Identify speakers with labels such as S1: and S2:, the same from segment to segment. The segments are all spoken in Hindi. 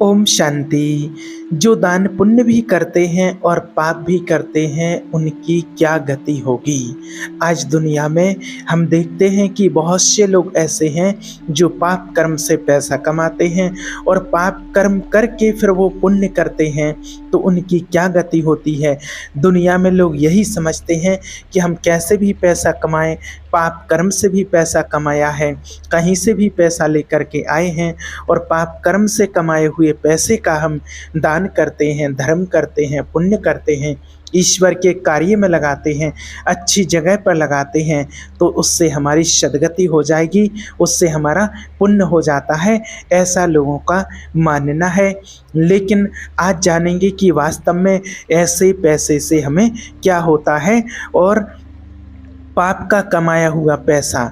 S1: ओम शांति। जो दान पुण्य भी करते हैं और पाप भी करते हैं उनकी क्या गति होगी। आज दुनिया में हम देखते हैं कि बहुत से लोग ऐसे हैं जो पाप कर्म से पैसा कमाते हैं और पाप कर्म करके फिर वो पुण्य करते हैं तो उनकी क्या गति होती है। दुनिया में लोग यही समझते हैं कि हम कैसे भी पैसा कमाएं, पाप कर्म से भी पैसा कमाया है, कहीं से भी पैसा लेकर के आए हैं और पाप कर्म से कमाए हुए पैसे का हम दान करते हैं, धर्म करते हैं, पुण्य करते हैं, ईश्वर के कार्य में लगाते हैं, अच्छी जगह पर लगाते हैं तो उससे हमारी सद्गति हो जाएगी, उससे हमारा पुण्य हो जाता है, ऐसा लोगों का मानना है। लेकिन आज जानेंगे कि वास्तव में ऐसे पैसे से हमें क्या होता है और पाप का कमाया हुआ पैसा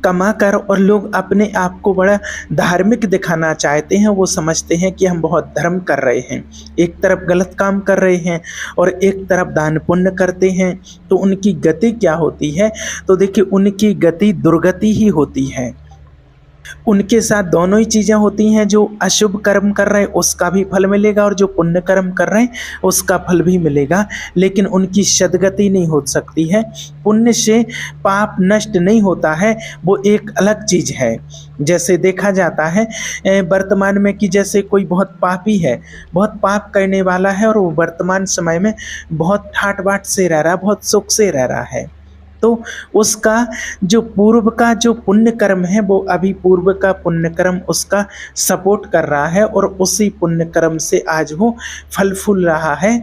S1: कमा कर और लोग अपने आप को बड़ा धार्मिक दिखाना चाहते हैं। वो समझते हैं कि हम बहुत धर्म कर रहे हैं, एक तरफ गलत काम कर रहे हैं और एक तरफ दान पुण्य करते हैं, तो उनकी गति क्या होती है। तो देखिए, उनकी गति दुर्गति ही होती है। उनके साथ दोनों ही चीज़ें होती हैं, जो अशुभ कर्म कर रहे हैं उसका भी फल मिलेगा और जो पुण्य कर्म कर रहे हैं उसका फल भी मिलेगा, लेकिन उनकी सद्गति नहीं हो सकती है। पुण्य से पाप नष्ट नहीं होता है, वो एक अलग चीज़ है। जैसे देखा जाता है वर्तमान में कि जैसे कोई बहुत पापी है, बहुत पाप करने वाला है और वो वर्तमान समय में बहुत ठाट बाट से रह रहा है, बहुत सुख से रह रहा है, तो उसका जो पूर्व का जो पुण्य कर्म है वो अभी पूर्व का पुण्य कर्म उसका सपोर्ट कर रहा है और उसी पुण्य कर्म से आज वो फल फूल रहा है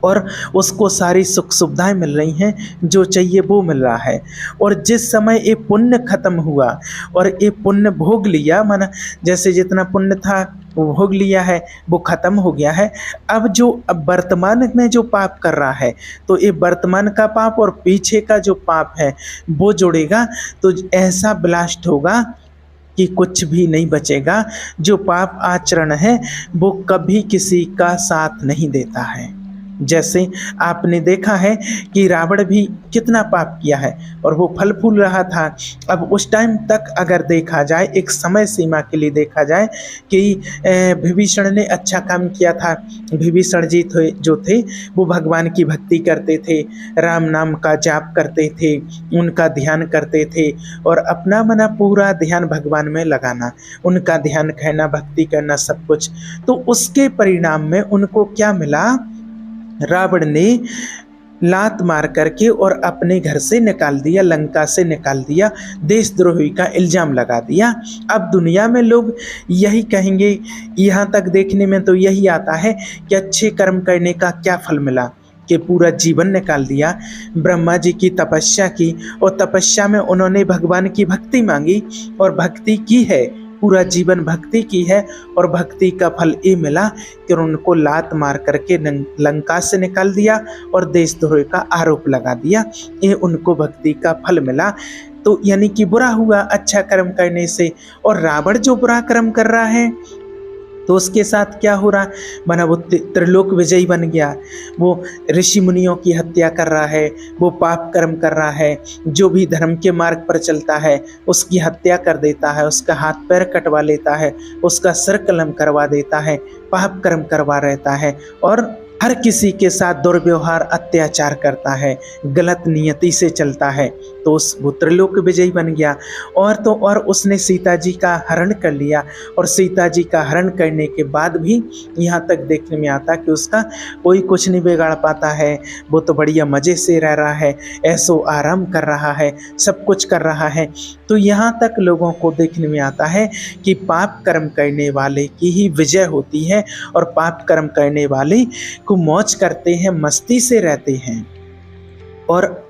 S1: और उसको सारी सुख सुविधाएं मिल रही हैं, जो चाहिए वो मिल रहा है। और जिस समय ये पुण्य खत्म हुआ और ये पुण्य भोग लिया, माना जैसे जितना पुण्य था वो भोग लिया है, वो खत्म हो गया है। अब वर्तमान में जो पाप कर रहा है तो ये वर्तमान का पाप और पीछे का जो पाप है वो जुड़ेगा, तो ऐसा ब्लास्ट होगा कि कुछ भी नहीं बचेगा। जो पाप आचरण है वो कभी किसी का साथ नहीं देता है। जैसे आपने देखा है कि रावण भी कितना पाप किया है और वो फल फूल रहा था। अब उस टाइम तक अगर देखा जाए, एक समय सीमा के लिए देखा जाए कि विभीषण ने अच्छा काम किया था। विभीषण जी जो थे वो भगवान की भक्ति करते थे, राम नाम का जाप करते थे, उनका ध्यान करते थे और अपना मना पूरा ध्यान भगवान में लगाना, उनका ध्यान कहना, भक्ति करना, सब कुछ। तो उसके परिणाम में उनको क्या मिला, रावण ने लात मार करके और अपने घर से निकाल दिया, लंका से निकाल दिया, देशद्रोही का इल्ज़ाम लगा दिया। अब दुनिया में लोग यही कहेंगे, यहाँ तक देखने में तो यही आता है कि अच्छे कर्म करने का क्या फल मिला, कि पूरा जीवन निकाल दिया। ब्रह्मा जी की तपस्या की और तपस्या में उन्होंने भगवान की भक्ति मांगी और भक्ति की है, पूरा जीवन भक्ति की है और भक्ति का फल ये मिला कि उनको लात मार करके लंका से निकाल दिया और देशद्रोह का आरोप लगा दिया। ये उनको भक्ति का फल मिला। तो यानी कि बुरा हुआ अच्छा कर्म करने से। और रावण जो बुरा कर्म कर रहा है तो उसके साथ क्या हो रहा, माना वो त्रिलोक विजयी बन गया, वो ऋषि मुनियों की हत्या कर रहा है, वो पाप कर्म कर रहा है, जो भी धर्म के मार्ग पर चलता है उसकी हत्या कर देता है, उसका हाथ पैर कटवा लेता है, उसका सर कलम करवा देता है, पाप कर्म करवा रहता है और हर किसी के साथ दुर्व्यवहार अत्याचार करता है, गलत नियति से चलता है। तो उस वो त्रिलोक विजयी बन गया और उसने सीता जी का हरण कर लिया और सीता जी का हरण करने के बाद भी यहाँ तक देखने में आता कि उसका कोई कुछ नहीं बिगाड़ पाता है। वो तो बढ़िया मज़े से रह रहा है, ऐसो आराम कर रहा है, सब कुछ कर रहा है। तो यहाँ तक लोगों को देखने में आता है कि पाप कर्म करने वाले की ही विजय होती है और पाप कर्म करने वाले को मौज करते हैं, मस्ती से रहते हैं। और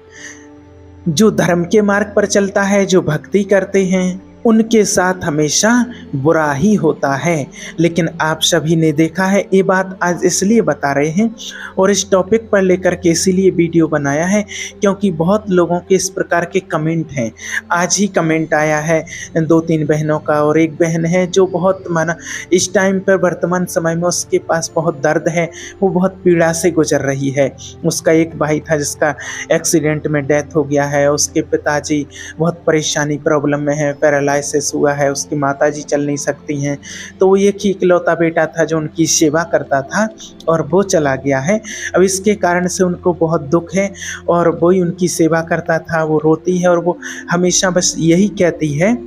S1: जो धर्म के मार्ग पर चलता है, जो भक्ति करते हैं, उनके साथ हमेशा बुरा ही होता है। लेकिन आप सभी ने देखा है, ये बात आज इसलिए बता रहे हैं और इस टॉपिक पर लेकर के इसीलिए वीडियो बनाया है क्योंकि बहुत लोगों के इस प्रकार के कमेंट हैं। आज ही कमेंट आया है 2-3 बहनों का और एक बहन है जो बहुत माना इस टाइम पर वर्तमान समय में उसके पास बहुत दर्द है, वो बहुत पीड़ा से गुजर रही है। उसका एक भाई था जिसका एक्सीडेंट में डेथ हो गया है, उसके पिताजी बहुत परेशानी प्रॉब्लम में है, पैरालाइज पैरालिसिस हुआ है, उसकी माताजी चल नहीं सकती हैं, तो वो एक ही इकलौता बेटा था जो उनकी सेवा करता था और वो चला गया है। अब इसके कारण से उनको बहुत दुख है और वही उनकी सेवा करता था। वो रोती है और वो हमेशा बस यही कहती है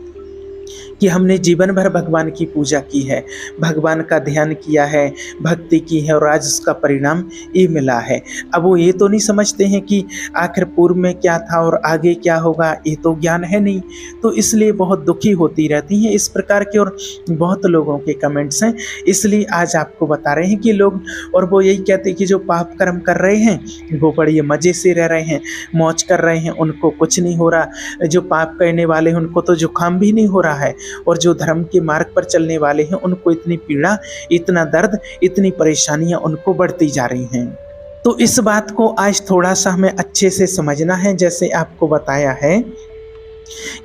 S1: कि हमने जीवन भर भगवान की पूजा की है, भगवान का ध्यान किया है, भक्ति की है और आज उसका परिणाम ये मिला है। अब वो ये तो नहीं समझते हैं कि आखिर पूर्व में क्या था और आगे क्या होगा, ये तो ज्ञान है नहीं, तो इसलिए बहुत दुखी होती रहती हैं। इस प्रकार के और बहुत लोगों के कमेंट्स हैं, इसलिए आज आपको बता रहे हैं कि लोग और वो यही कहते हैं कि जो पाप कर्म कर रहे हैं वो बड़ी मज़े से रह रहे हैं, मौज कर रहे हैं, उनको कुछ नहीं हो रहा। जो पाप करने वाले हैं उनको तो जुकाम भी नहीं हो रहा है और जो धर्म के मार्ग पर चलने वाले हैं उनको इतनी पीड़ा, इतना दर्द, इतनी परेशानियां उनको बढ़ती जा रही हैं। तो इस बात को आज थोड़ा सा हमें अच्छे से समझना है। जैसे आपको बताया है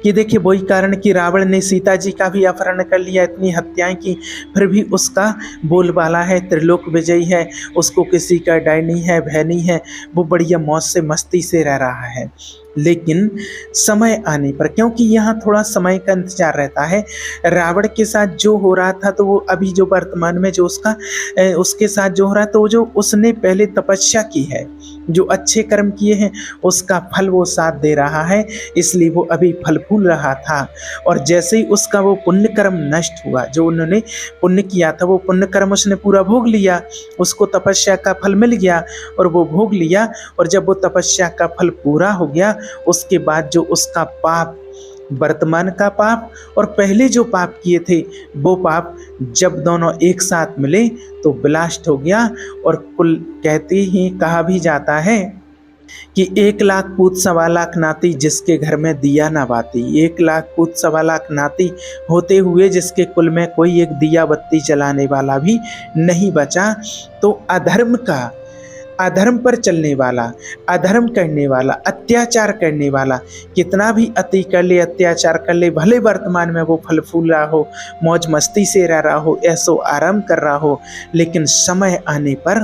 S1: कि देखिए वही कारण कि रावण ने सीता जी का भी अपहरण कर लिया, इतनी हत्याएं की, फिर भी उसका बोलबाला है, त्रिलोक विजयी है, उसको किसी का डर नहीं है, भय नहीं है, वो बढ़िया मौज से मस्ती से रह रहा है। लेकिन समय आने पर, क्योंकि यहाँ थोड़ा समय का इंतजार रहता है, रावण के साथ जो हो रहा था तो वो अभी जो वर्तमान में जो उसके साथ जो हो रहा है, तो जो उसने पहले तपस्या की है, जो अच्छे कर्म किए हैं उसका फल वो साथ दे रहा है, इसलिए वो अभी फल फूल रहा था। और जैसे ही उसका वो पुण्य कर्म नष्ट हुआ, जो उन्होंने पुण्य किया था वो पुण्य कर्म उसने पूरा भोग लिया, उसको तपस्या का फल मिल गया और वो भोग लिया। और जब वो तपस्या का फल पूरा हो गया, उसके बाद जो उसका पाप, वर्तमान का पाप और पहले जो पाप किए थे वो पाप जब दोनों एक साथ मिले तो ब्लास्ट हो गया। और कुल कहते ही कहा भी जाता है कि 1 लाख पूत 1.25 लाख नाती जिसके घर में दिया ना बाती। 1 लाख पूत 1.25 लाख नाती होते हुए जिसके कुल में कोई एक दिया बत्ती जलाने वाला भी नहीं बचा। तो अधर्म पर चलने वाला, अधर्म करने वाला, अत्याचार करने वाला कितना भी अति कर ले, अत्याचार कर ले, भले वर्तमान में वो फल फूल रहा हो, मौज मस्ती से रह रहा हो, ऐसो आराम कर रहा हो, लेकिन समय आने पर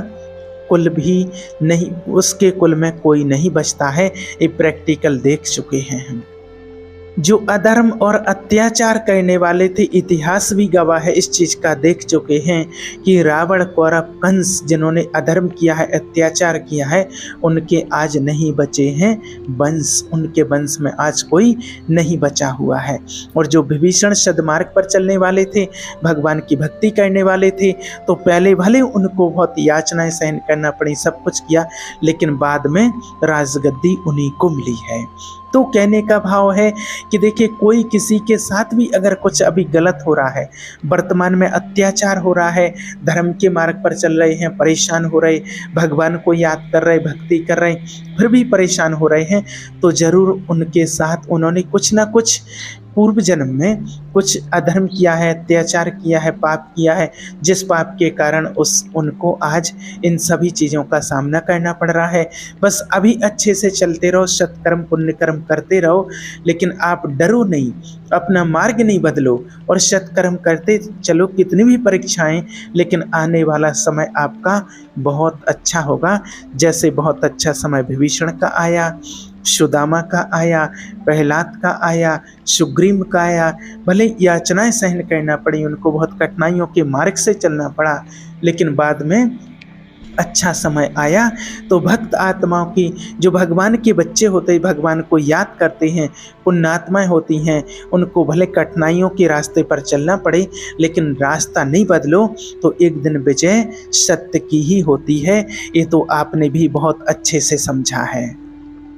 S1: कुल भी नहीं, उसके कुल में कोई नहीं बचता है। ये प्रैक्टिकल देख चुके हैं हम। जो अधर्म और अत्याचार करने वाले थे, इतिहास भी गवाह है, इस चीज़ का देख चुके हैं कि रावण, कौरव, कंस जिन्होंने अधर्म किया है, अत्याचार किया है, उनके आज नहीं बचे हैं वंश, उनके वंश में आज कोई नहीं बचा हुआ है। और जो विभीषण सद्मार्ग पर चलने वाले थे, भगवान की भक्ति करने वाले थे, तो पहले भले उनको बहुत याचनाएं सहन करना पड़ी, सब कुछ किया, लेकिन बाद में राजगद्दी उन्हीं को मिली है। तो कहने का भाव है कि देखिए कोई किसी के साथ भी अगर कुछ अभी गलत हो रहा है, वर्तमान में अत्याचार हो रहा है, धर्म के मार्ग पर चल रहे हैं, परेशान हो रहे, भगवान को याद कर रहे, भक्ति कर रहे, फिर भी परेशान हो रहे हैं, तो ज़रूर उनके साथ उन्होंने कुछ ना कुछ पूर्व जन्म में कुछ अधर्म किया है, अत्याचार किया है, पाप किया है, जिस पाप के कारण उनको आज इन सभी चीज़ों का सामना करना पड़ रहा है। बस अभी अच्छे से चलते रहो, सत्कर्म पुण्य कर्म करते रहो, लेकिन आप डरो नहीं, अपना मार्ग नहीं बदलो और सत्कर्म करते चलो, कितनी भी परीक्षाएं, लेकिन आने वाला समय आपका बहुत अच्छा होगा। जैसे बहुत अच्छा समय विभीषण का आया, सुदामा का आया, प्रहलाद का आया, सुग्रीव का आया, भले याचनाएं सहन करना पड़ी, उनको बहुत कठिनाइयों के मार्ग से चलना पड़ा, लेकिन बाद में अच्छा समय आया। तो भक्त आत्माओं की, जो भगवान के बच्चे होते हैं, भगवान को याद करते हैं, पुण्यात्माएं होती हैं, उनको भले कठिनाइयों के रास्ते पर चलना पड़े, लेकिन रास्ता नहीं बदलो तो एक दिन विजय सत्य की ही होती है। ये तो आपने भी बहुत अच्छे से समझा है।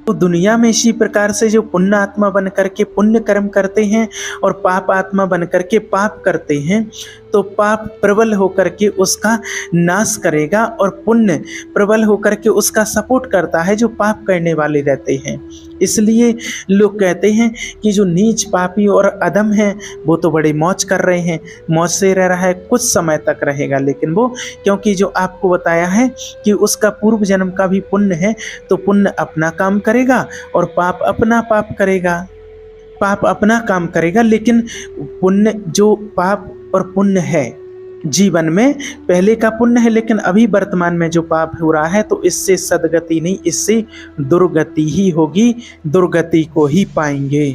S1: तो दुनिया में इसी प्रकार से जो पुण्य आत्मा बन करके पुण्य कर्म करते हैं और पाप आत्मा बन करके पाप करते हैं, तो पाप प्रबल होकर के उसका नाश करेगा और पुण्य प्रबल होकर के उसका सपोर्ट करता है जो पाप करने वाले रहते हैं। इसलिए लोग कहते हैं कि जो नीच, पापी और अधम हैं वो तो बड़े मौज कर रहे हैं, मौज से रह रहा है, कुछ समय तक रहेगा, लेकिन वो, क्योंकि जो आपको बताया है कि उसका पूर्व जन्म का भी पुण्य है, तो पुण्य अपना काम करेगा और पाप अपना पाप करेगा, पाप अपना काम करेगा। लेकिन पुण्य, जो पाप और पुण्य है जीवन में, पहले का पुण्य है, लेकिन अभी वर्तमान में जो पाप हो रहा है, तो इससे सदगति नहीं, इससे दुर्गति ही होगी, दुर्गति को ही पाएंगे।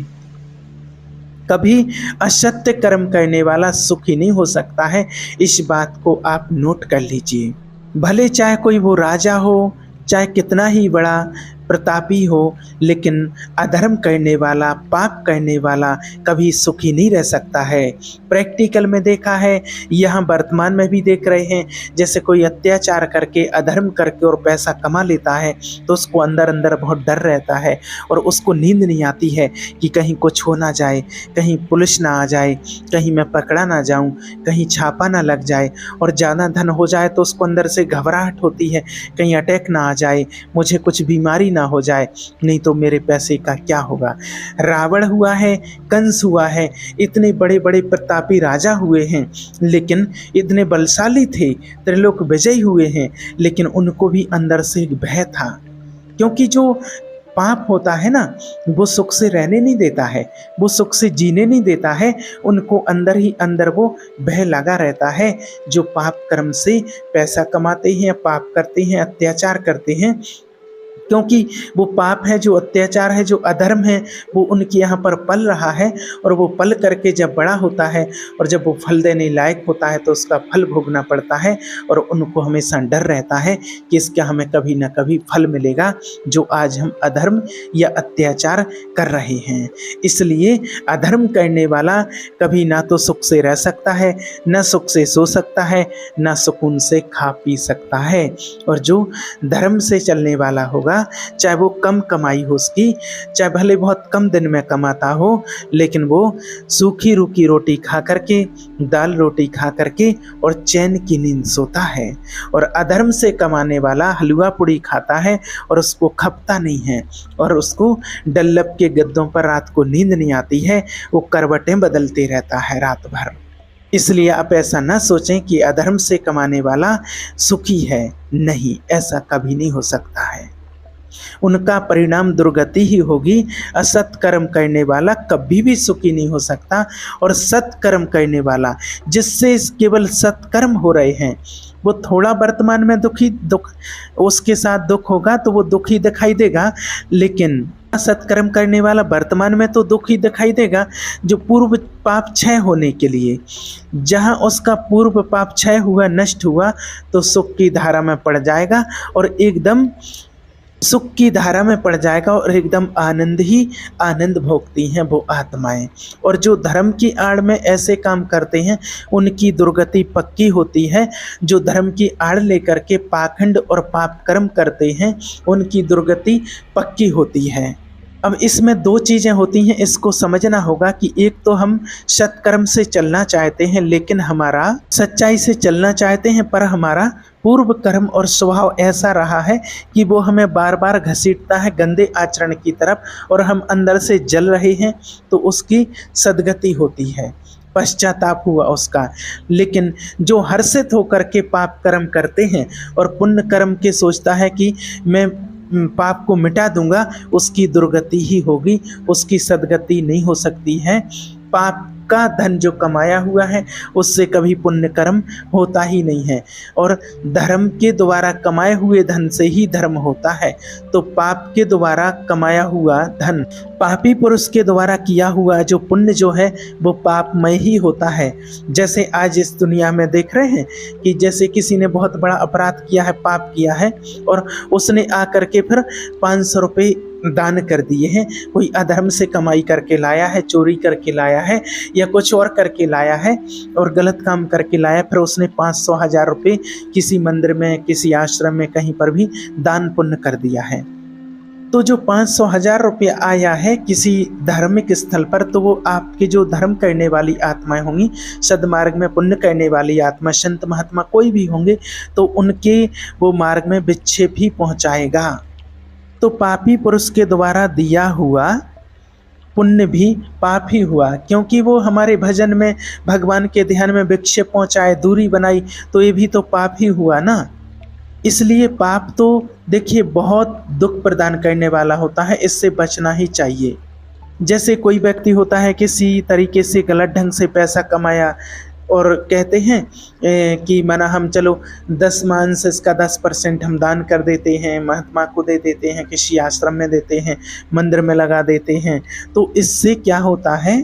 S1: कभी असत्य कर्म करने वाला सुखी नहीं हो सकता है। इस बात को आप नोट कर लीजिए। भले चाहे कोई वो राजा हो, चाहे कितना ही बड़ा प्रतापी हो, लेकिन अधर्म करने वाला, पाप करने वाला कभी सुखी नहीं रह सकता है। प्रैक्टिकल में देखा है, यहाँ वर्तमान में भी देख रहे हैं। जैसे कोई अत्याचार करके, अधर्म करके और पैसा कमा लेता है तो उसको अंदर अंदर बहुत डर रहता है और उसको नींद नहीं आती है कि कहीं कुछ हो ना जाए, कहीं पुलिस ना आ जाए, कहीं मैं पकड़ा ना जाऊं, कहीं छापा ना लग जाए। और ज़्यादा धन हो जाए तो उसको अंदर से घबराहट होती है, कहीं अटैक ना आ जाए, मुझे कुछ बीमारी ना हो जाए, नहीं तो मेरे पैसे का क्या होगा। रावण हुआ है, कंस हुआ है, इतने बड़े बड़े प्रतापी राजा हुए हैं, लेकिन इतने बलशाली थे, त्रिलोक विजयी हुए हैं, लेकिन उनको भी अंदर से एक भय था। क्योंकि जो पाप होता है ना, वो सुख से रहने नहीं देता है, वो सुख से जीने नहीं देता है। उनको अंदर ही अंदर वो भय लगा रहता है। जो पाप कर्म से पैसा कमाते हैं, पाप करते हैं, अत्याचार करते हैं, क्योंकि वो पाप है, जो अत्याचार है, जो अधर्म है, वो उनके यहाँ पर पल रहा है। और वो पल करके जब बड़ा होता है और जब वो फल देने लायक होता है तो उसका फल भोगना पड़ता है। और उनको हमेशा डर रहता है कि इसका हमें कभी ना कभी फल मिलेगा, जो आज हम अधर्म या अत्याचार कर रहे हैं। इसलिए अधर्म करने वाला कभी ना तो सुख से रह सकता है, ना सुख से सो सकता है, ना सुकून से खा पी सकता है। और जो धर्म से चलने वाला होगा, चाहे वो कम कमाई हो उसकी, चाहे भले बहुत कम दिन में कमाता हो, लेकिन वो सूखी रूखी रोटी खा करके, दाल रोटी खा करके और चैन की नींद सोता है। और अधर्म से कमाने वाला हलवा पूड़ी खाता है और उसको खपता नहीं है, और उसको डल्लब के गद्दों पर रात को नींद नहीं आती है, वो करवटें बदलते रहता है रात भर। इसलिए आप ऐसा ना सोचें कि अधर्म से कमाने वाला सुखी है। नहीं, ऐसा कभी नहीं हो सकता है। उनका परिणाम दुर्गति ही होगी। असत कर्म करने वाला कभी भी सुखी नहीं हो सकता। और सत्कर्म करने वाला, जिससे केवल सत्कर्म हो रहे हैं, वो थोड़ा वर्तमान में दुख उसके साथ दुख होगा तो वो दुखी दिखाई देगा, लेकिन सत्कर्म करने वाला वर्तमान में तो दुख ही दिखाई देगा। जो पूर्व पाप क्षय होने के लिए, जहाँ उसका पूर्व पाप क्षय हुआ, नष्ट हुआ, तो सुख की धारा में पड़ जाएगा और एकदम सुख की धारा में पड़ जाएगा और एकदम आनंद ही आनंद भोगती हैं वो आत्माएं। और जो धर्म की आड़ में ऐसे काम करते हैं, उनकी दुर्गति पक्की होती है। जो धर्म की आड़ लेकर के पाखंड और पाप कर्म करते हैं, उनकी दुर्गति पक्की होती है। अब इसमें दो चीज़ें होती हैं, इसको समझना होगा कि एक तो हम सत्कर्म से चलना चाहते हैं, लेकिन हमारा सच्चाई से चलना चाहते हैं, पर हमारा पूर्व कर्म और स्वभाव ऐसा रहा है कि वो हमें बार बार घसीटता है गंदे आचरण की तरफ, और हम अंदर से जल रहे हैं, तो उसकी सद्गति होती है, पश्चाताप हुआ उसका। लेकिन जो हर्षित होकर के पाप कर्म करते हैं और पुण्य कर्म के सोचता है कि मैं पाप को मिटा दूंगा, उसकी दुर्गति ही होगी, उसकी सद्गति नहीं हो सकती है। पाप का धन जो कमाया हुआ है, उससे कभी पुण्य कर्म होता ही नहीं है। और धर्म के द्वारा कमाए हुए धन से ही धर्म होता है। तो पाप के द्वारा कमाया हुआ धन, पापी पुरुष के द्वारा किया हुआ जो पुण्य जो है, वो पापमय ही होता है। जैसे आज इस दुनिया में देख रहे हैं कि जैसे किसी ने बहुत बड़ा अपराध किया है, पाप किया है, और उसने आकर के फिर 500 रुपये दान कर दिए हैं। कोई अधर्म से कमाई करके लाया है, चोरी करके लाया है, या कुछ और करके लाया है और गलत काम करके लाया, फिर उसने 500 1000 रुपये किसी मंदिर में, किसी आश्रम में, कहीं पर भी दान पुण्य कर दिया है। तो जो 500 1000 रुपये आया है किसी धार्मिक स्थल पर, तो वो आपके जो धर्म करने वाली आत्माएं होंगी, सदमार्ग में पुण्य करने वाली आत्मा, संत महात्मा कोई भी होंगे, तो उनके वो मार्ग में विक्षेप ही पहुंचाएगा। तो पापी पुरुष के द्वारा दिया हुआ पुण्य भी पाप ही हुआ, क्योंकि वो हमारे भजन में, भगवान के ध्यान में विक्षेप पहुंचाए, दूरी बनाई, तो ये भी तो पाप ही हुआ ना। इसलिए पाप तो देखिए बहुत दुख प्रदान करने वाला होता है, इससे बचना ही चाहिए। जैसे कोई व्यक्ति होता है, किसी तरीके से गलत ढंग से पैसा कमाया और कहते हैं कि माना हम चलो 10 मान से इसका 10% हम दान कर देते हैं, महात्मा को दे देते हैं, किसी आश्रम में देते हैं, मंदिर में लगा देते हैं। तो इससे क्या होता है,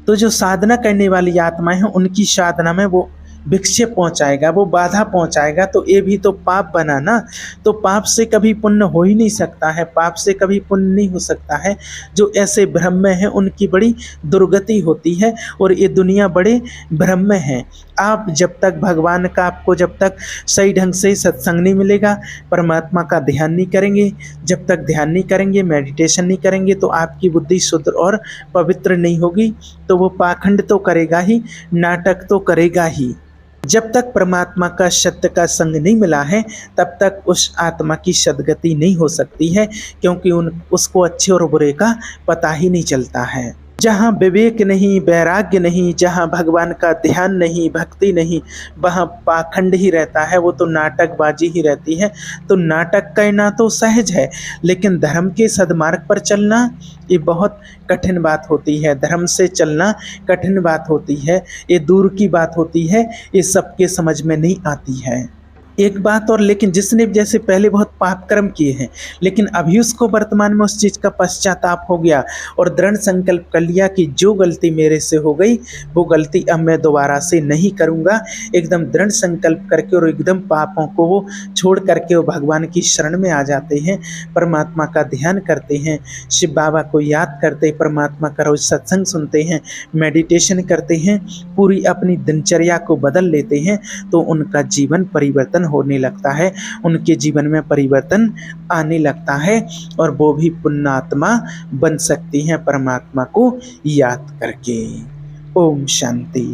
S1: तो जो साधना करने वाली आत्माएं हैं उनकी साधना में वो विक्षेप पहुंचाएगा, वो बाधा पहुंचाएगा, तो ये भी तो पाप बना ना। तो पाप से कभी पुण्य हो ही नहीं सकता है, पाप से कभी पुण्य नहीं हो सकता है। जो ऐसे भ्रम में हैं उनकी बड़ी दुर्गति होती है और ये दुनिया बड़े भ्रम में है। आप जब तक भगवान का, आपको जब तक सही ढंग से सत्संग नहीं मिलेगा, परमात्मा का ध्यान नहीं करेंगे, जब तक ध्यान नहीं करेंगे, मेडिटेशन नहीं करेंगे, तो आपकी बुद्धि शुद्ध और पवित्र नहीं होगी। तो वो पाखंड तो करेगा ही, नाटक तो करेगा ही। जब तक परमात्मा का सत्य का संग नहीं मिला है तब तक उस आत्मा की सद्गति नहीं हो सकती है, क्योंकि उसको अच्छे और बुरे का पता ही नहीं चलता है। जहाँ विवेक नहीं, वैराग्य नहीं, जहाँ भगवान का ध्यान नहीं, भक्ति नहीं, वहाँ पाखंड ही रहता है, वो तो नाटकबाजी ही रहती है। तो नाटक कहना तो सहज है, लेकिन धर्म के सद्मार्ग पर चलना ये बहुत कठिन बात होती है। धर्म से चलना कठिन बात होती है, ये दूर की बात होती है, ये सबके समझ में नहीं आती है। एक बात और, लेकिन जिसने जैसे पहले बहुत पाप कर्म किए हैं, लेकिन अभी उसको वर्तमान में उस चीज़ का पश्चाताप हो गया और दृढ़ संकल्प कर लिया कि जो गलती मेरे से हो गई वो गलती अब मैं दोबारा से नहीं करूँगा, एकदम दृढ़ संकल्प करके और एकदम पापों को वो छोड़ करके वो भगवान की शरण में आ जाते हैं, परमात्मा का ध्यान करते हैं, शिव बाबा को याद करते, परमात्मा का रोज सत्संग सुनते हैं, मेडिटेशन करते हैं, पूरी अपनी दिनचर्या को बदल लेते हैं, तो उनका जीवन परिवर्तन होने लगता है, उनके जीवन में परिवर्तन आने लगता है और वो भी पुण्यात्मा बन सकती हैं परमात्मा को याद करके। ओम शांति।